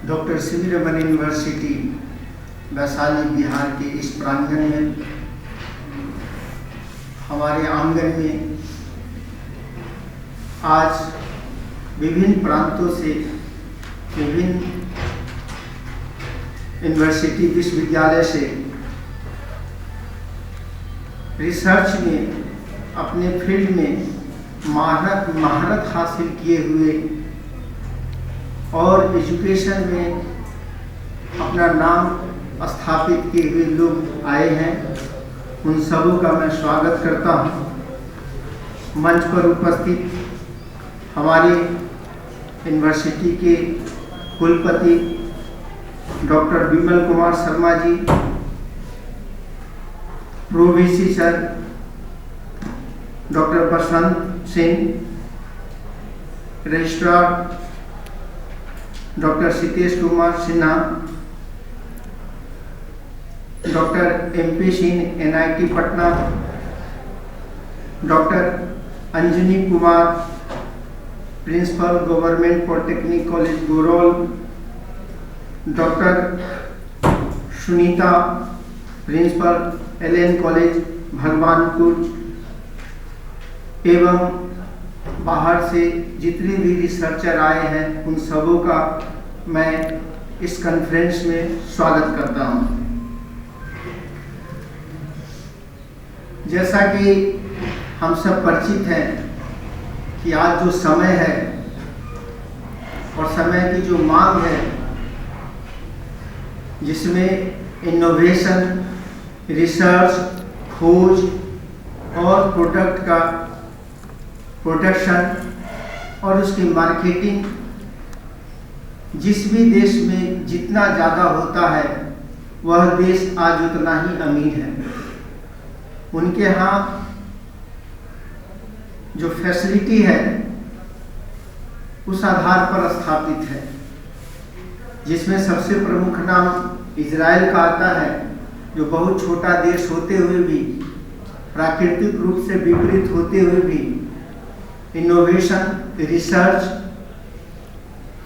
Doctor C V Raman university Vaishali Bihar के इस प्रांगण में, हमारे आंगन में आज विभिन्न प्रांतों से विभिन्न यूनिवर्सिटी विश्वविद्यालय से रिसर्च में अपने फील्ड में महारत हासिल किए हुए और एजुकेशन में अपना नाम स्थापित किए हुए लोग आए हैं। उन सबों का मैं स्वागत करता हूँ। मंच पर उपस्थित हमारे यूनिवर्सिटी के कुलपति doctor Vimal Kumar Sharma ji, pro VC sir doctor Basant Singh, registrar doctor Sitesh Kumar Sinha, doctor MP Singh NIT Patna, doctor Anjani Kumar principal government polytechnic college Goraul, doctor Sunita principal LN college Bhagwanpur, एवं बाहर से जितने भी रिसर्चर आए हैं उन सबों का मैं इस कॉन्फ्रेंस में स्वागत करता हूं। जैसा कि हम सब परिचित हैं कि आज जो समय है और समय की जो मांग है, जिसमें इनोवेशन, रिसर्च, खोज और प्रोडक्ट का प्रोडक्शन और उसकी मार्केटिंग जिस भी देश में जितना ज़्यादा होता है वह देश आज उतना ही अमीर है। उनके यहाँ जो फैसिलिटी है उस आधार पर स्थापित है, जिसमें सबसे प्रमुख नाम इजराइल का आता है, जो बहुत छोटा देश होते हुए भी, प्राकृतिक रूप से विपरीत होते हुए भी इनोवेशन, रिसर्च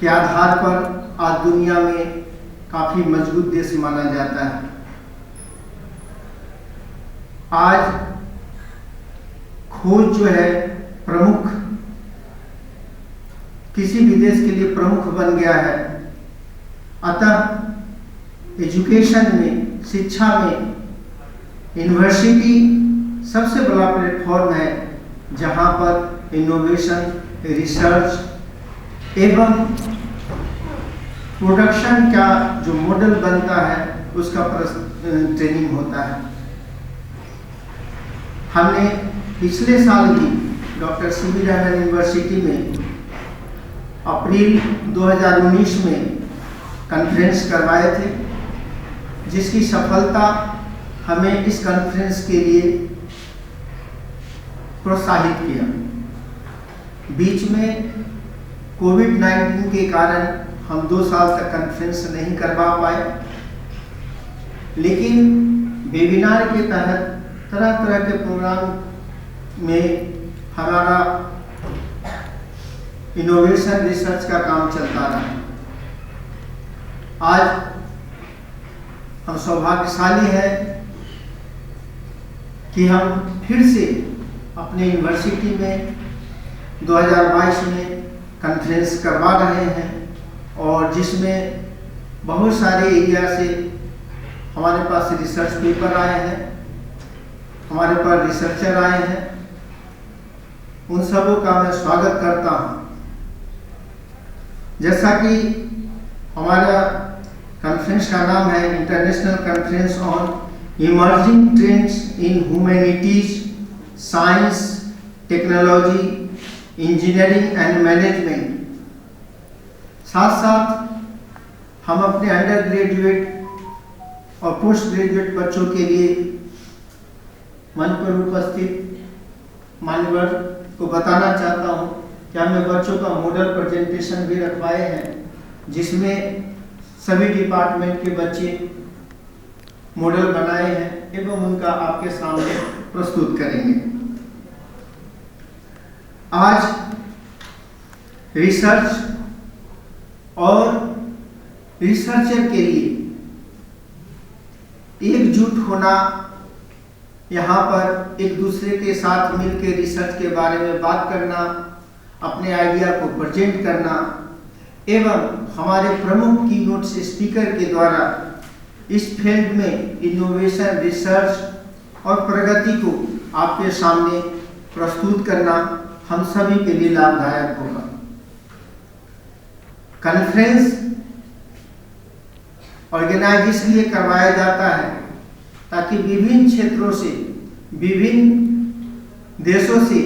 के आधार पर आज दुनिया में काफ़ी मजबूत देश माना जाता है। आज खोज जो है प्रमुख, किसी भी देश के लिए प्रमुख बन गया है। अतः एजुकेशन में, शिक्षा में यूनिवर्सिटी सबसे बड़ा प्लेटफॉर्म है जहां पर इनोवेशन, रिसर्च एवं प्रोडक्शन का जो मॉडल बनता है उसका ट्रेनिंग होता है। हमने पिछले साल ही doctor C V Raman university में अप्रैल 2019 में कॉन्फ्रेंस करवाए थे, जिसकी सफलता हमें इस कॉन्फ्रेंस के लिए प्रोत्साहित किया। बीच में कोविड-19 के कारण हम 2 साल तक कॉन्फ्रेंस नहीं करवा पाए, लेकिन वेबिनार के तहत तरह तरह के प्रोग्राम में हमारा इनोवेशन, रिसर्च का काम चलता रहा। आज हम सौभाग्यशाली हैं कि हम फिर से अपने यूनिवर्सिटी में 2022 में कॉन्फ्रेंस करवा रहे हैं, और जिसमें बहुत सारे एरिया से हमारे पास रिसर्च पेपर आए हैं, हमारे पास रिसर्चर आए हैं। उन सबों का मैं स्वागत करता हूं। जैसा कि हमारा कॉन्फ्रेंस का नाम है international conference on emerging trends in humanities, science, technology, engineering and management. साथ साथ हम अपने अंडर ग्रेजुएट और पोस्ट ग्रेजुएट बच्चों के लिए मंच पर उपस्थित मान्यवर को बताना चाहता हूं कि हमने बच्चों का मॉडल प्रेजेंटेशन भी रखवाए हैं, जिसमें सभी डिपार्टमेंट के बच्चे मॉडल बनाए हैं एवं उनका आपके सामने प्रस्तुत करेंगे। आज रिसर्च और रिसर्चर के लिए एकजुट होना, यहाँ पर एक दूसरे के साथ मिलकर रिसर्च के बारे में बात करना, अपने आइडिया को प्रेजेंट करना एवं हमारे प्रमुख कीनोट स्पीकर के द्वारा इस फील्ड में इनोवेशन, रिसर्च और प्रगति को आपके सामने प्रस्तुत करना हम सभी के लिए लाभदायक होगा। कॉन्फ्रेंस ऑर्गेनाइज इसलिए करवाया जाता है ताकि विभिन्न क्षेत्रों से, विभिन्न देशों से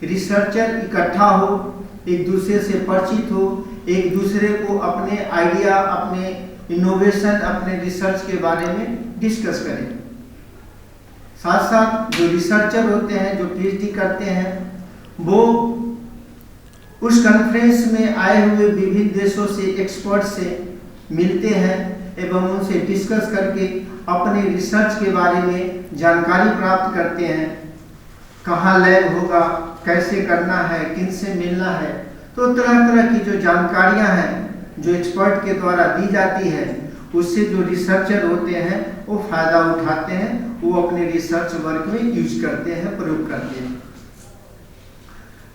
रिसर्चर इकट्ठा हो, एक दूसरे से परिचित हो, एक दूसरे को अपने आइडिया, अपने इनोवेशन, अपने रिसर्च के बारे में डिस्कस करें। साथ साथ जो रिसर्चर होते हैं, जो पीएचडी करते हैं, वो उस कॉन्फ्रेंस में आए हुए विभिन्न देशों से एक्सपर्ट से मिलते हैं एवं उनसे डिस्कस करके अपने रिसर्च के बारे में जानकारी प्राप्त करते हैं। कहाँ लैब होगा, कैसे करना है, किन से मिलना है, तो तरह तरह की जो जानकारियां हैं जो एक्सपर्ट के द्वारा दी जाती है, उससे जो रिसर्चर होते हैं वो फायदा उठाते हैं, वो अपने रिसर्च वर्क में यूज करते हैं, प्रयोग करते हैं।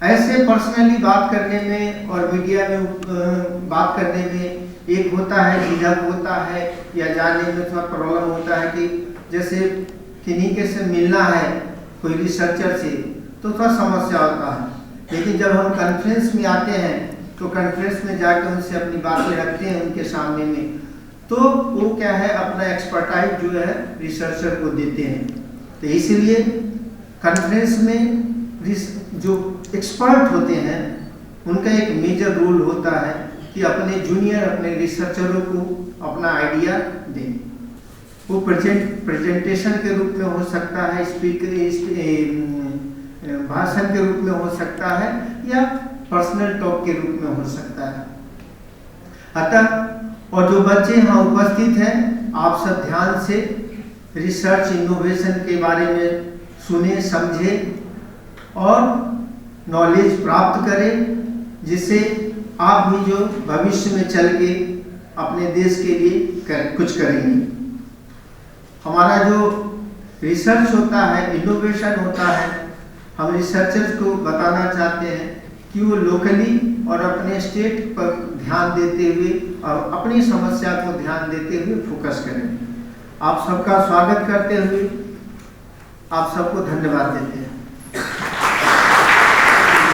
ऐसे पर्सनली बात करने में और मीडिया में बात करने में एक होता है झिझक होता है या जाने में थोड़ा प्रॉब्लम होता है कि जैसे किन्हीं के से मिलना है कोई रिसर्चर से तो थोड़ा समस्या होता है। लेकिन जब हम कॉन्फ्रेंस में आते हैं तो कॉन्फ्रेंस में जाकर उनसे अपनी बातें रखते हैं उनके सामने में, तो वो क्या है अपना एक्सपर्टाइज जो है रिसर्चर को देते हैं। तो इसीलिए कॉन्फ्रेंस में जो एक्सपर्ट होते हैं उनका एक मेजर रोल होता है कि अपने जूनियर, अपने रिसर्चरों को अपना आइडिया दें। वो प्रेजेंटेशन के रूप में हो सकता है, भाषण के रूप में हो सकता है या पर्सनल टॉक के रूप में हो सकता है। अतः और जो बच्चे यहाँ उपस्थित हैं, आप सब ध्यान से रिसर्च, इनोवेशन के बारे में सुने, समझे और नॉलेज प्राप्त करें, जिससे आप भी जो भविष्य में चल के अपने देश के लिए कुछ करेंगे। हमारा जो रिसर्च होता है, इनोवेशन होता है, हम रिसर्चर्स को बताना चाहते हैं कि वो लोकली और अपने स्टेट पर ध्यान देते हुए और अपनी समस्या को ध्यान देते हुए फोकस करें। आप सबका स्वागत करते हुए आप सबको धन्यवाद देते हैं।